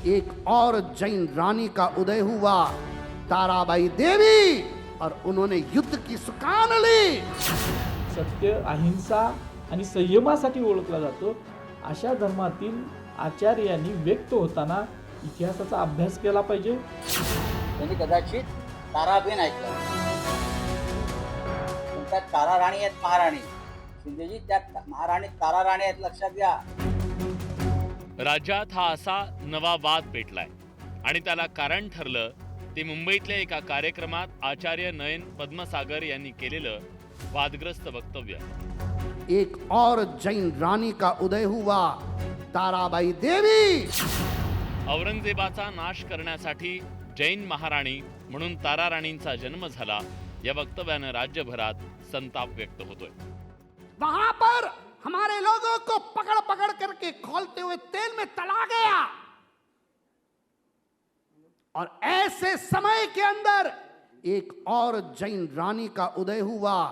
एक और जैन रानी का उदय हुआ, ताराबाई देवी, और उन्होंने युद्ध की सुकान ली। सत्य, अहिंसा आणि संयमासाठी ओळखला जातो अशा धर्मातील आचार्यांनी व्यक्त होताना इतिहासाचा अभ्यास केला पाहिजे। त्यांनी कदाचित ताराबेन ऐकलं, पण त्या तारा राणी आहेत महाराणी। शिंदेजी त्या महाराणी तारा राणी आहेत, लक्षात घ्या। राज्यात हा असा नवा वाद पेटलाय आणि त्याला कारण ठरलं ते मुंबईतल्या एका कार्यक्रमात आचार्य नयन पद्मसागर यांनी केलेलं वादग्रस्त वक्तव्य। एक और जैन रानी का उदय हुआ, ताराबाई देवी। औरंगजेबाचा नाश करण्यासाठी जैन महाराणी म्हणून तारा राणींचा जन्म झाला, या वक्तव्यानं राज्यभरात संताप व्यक्त होतोय। वहां पर हमारे लोगों को पकड़ पकड़ करके खौलते हुए तेल में तला गया, और ऐसे समय के अंदर एक और जैन रानी का उदय हुआ,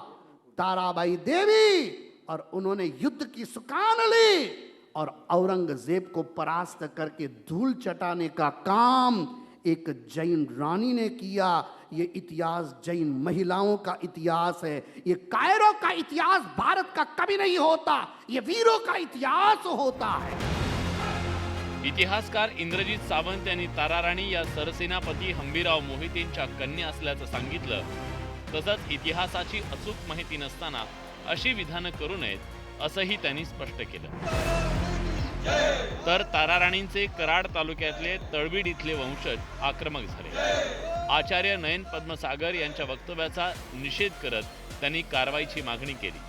ताराबाई देवी, और उन्होंने युद्ध की सुकान ली और औरंगजेब को परास्त करके धूल चटाने का काम एक जैन रानी ने किया। ये इतिहास जैन महिलाओं का इतिहास है। ये कायरो का इतिहास भारत का कभी नहीं होता, ये वीरों का इतिहास होता है। इतिहासकार इंद्रजीत सावंत यांनी तारा राणी या सरसेनापती हंबीरराव मोहितेंच्या कन्या असल्याचं सांगितलं। तसंच इतिहासाची अचूक माहिती नसताना अशी विधानं करू नयेत असंही त्यांनी स्पष्ट केलं। तर तारा राणींचे कराड तालुक्यातले तळबीड इथले वंशज आक्रमक झाले। आचार्य नयन पद्मसागर यांच्या वक्तव्याचा निषेध करत त्यांनी कारवाईची मागणी केली।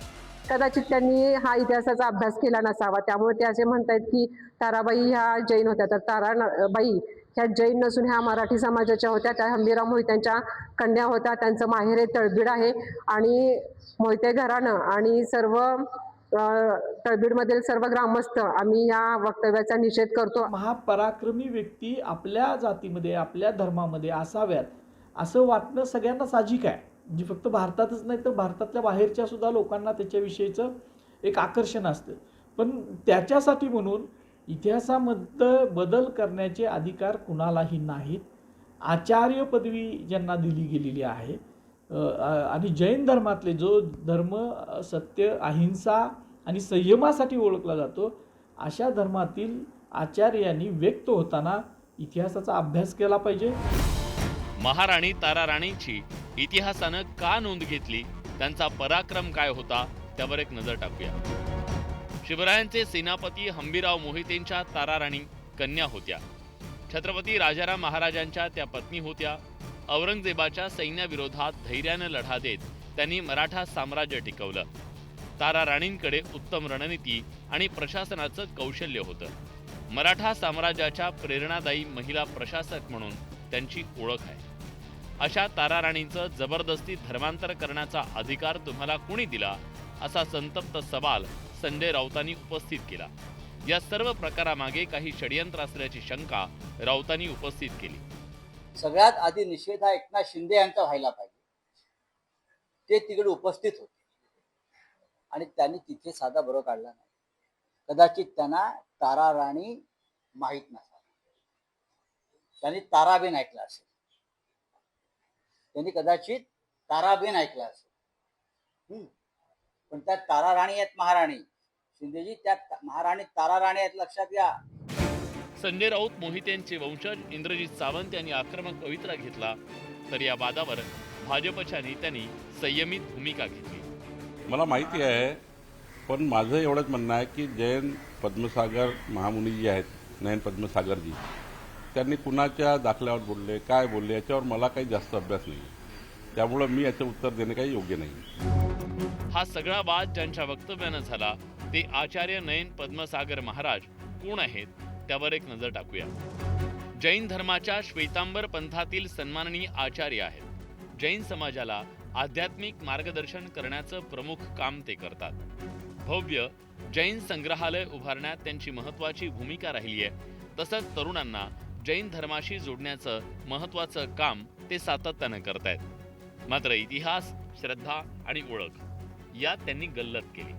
कदाचित त्यांनी हा इतिहासाचा अभ्यास केला नसावा, त्यामुळे ते असे म्हणतात की ताराबाई ह्या जैन होत्या, तर ताराबाई ह्या जैन नसून ह्या मराठी समाजाच्या होत्या। त्या हंबीरराव मोहित्यांच्या कन्या होत्या, त्यांचं माहेर हे तळबीड आहे आणि मोहिते घराणं आणि सर्व तळबीडमधील सर्व ग्रामस्थ आम्ही या वक्तव्याचा निषेध करतो। महापराक्रमी व्यक्ती आपल्या जातीमध्ये आपल्या धर्मामध्ये असाव्यात असं वाटणं सगळ्यांना साहजिक आहे। म्हणजे फक्त भारतातच नाही तर भारतातल्या बाहेरच्या सुद्धा लोकांना त्याच्याविषयीचं एक आकर्षण असतं, पण त्याच्यासाठी म्हणून इतिहासामध्ये बदल करण्याचे अधिकार कुणालाही नाहीत। आचार्य पदवी ज्यांना दिली गेलेली आहे आणि जैन धर्मातले जो धर्म सत्य, अहिंसा आणि संयमासाठी ओळखला जातो अशा धर्मातील आचार्यांनी व्यक्त होताना इतिहासाचा अभ्यास केला पाहिजे। महाराणी तारा राणींची इतिहासानं का नोंद घेतली, त्यांचा पराक्रम काय होता, त्यावर एक नजर टाकूया। शिवरायांचे सेनापती हंबीरराव मोहितेंच्या तारा राणी कन्या होत्या। छत्रपती राजाराम महाराजांच्या त्या पत्नी होत्या। औरंगजेबाच्या सैन्याविरोधात धैर्यानं लढा देत त्यांनी मराठा साम्राज्य टिकवलं। तारा राणींकडे उत्तम रणनीती आणि प्रशासनाचं कौशल्य होतं। मराठा साम्राज्याच्या प्रेरणादायी महिला प्रशासक म्हणून त्यांची ओळख आहे। अशा तारा राणींचं जबरदस्ती धर्मांतर करण्याचा अधिकार तुम्हाला कोणी दिला, असा संतप्त सवाल संजय राऊतांनी उपस्थित केला। या सर्व प्रकारामागे काही षडयंत्र असल्याची शंका राऊतांनी उपस्थित केली। सगळ्यात आधी निषेध हा एकनाथ शिंदे यांचा व्हायला पाहिजे। ते तिकडे उपस्थित होते आणि त्यांनी तिथे साधा बरोबर काढला नाही। कदाचित त्यांना तारा राणी माहीत नसावी, त्यांनी ताराबेन ऐकलं असेल, त्यांनी कदाचित ताराबेन ऐकलं असेल, पण त्या तारा राणी आहेत महाराणी। शिंदेजी त्या महाराणी तारा राणी आहेत, लक्षात घ्या। संजय राऊत मोहितेंचे वंशज इंद्रजीत सावंत यांनी आक्रमक पवित्रा घेतला, तर या वादावर भाजपच्या नेत्यांनी संयमित भूमिका घेतली। मला माहिती आहे, पण माझं एवढंच म्हणणं आहे की जैन पद्मसागर महामुनी जी आहेत, नयन पद्मसागरजी, त्यांनी कुणाच्या दाखल्यावर बोलले, काय बोलले, याच्यावर मला काही जास्त अभ्यास नाही, त्यामुळं मी याचं उत्तर देणे काही योग्य नाही। हा सगळा वाद ज्यांच्या वक्तव्यानं झाला ते आचार्य नयन पद्मसागर महाराज कोण आहेत, त्यावर एक नजर टाकूया। जैन धर्माच्या श्वेतांबर पंथातील सन्माननीय आचार्य आहेत। जैन समाजाला आध्यात्मिक मार्गदर्शन करण्याचं प्रमुख काम ते करतात। भव्य जैन संग्रहालय उभारण्यात त्यांची महत्त्वाची भूमिका राहिली आहे। तसंच तरुणांना जैन धर्माशी जोडण्याचं महत्त्वाचं काम ते सातत्यानं करतायत। मात्र इतिहास, श्रद्धा आणि ओळख यात त्यांनी गल्लत केली,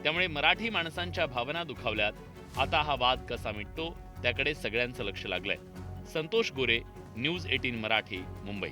त्यामुळे मराठी माणसांच्या भावना दुखावल्यात। आता हा वाद कसा मिटतो त्याकडे सगळ्यांचं लक्ष लागलंय. संतोष गोरे, न्यूज 18 मराठी, मुंबई.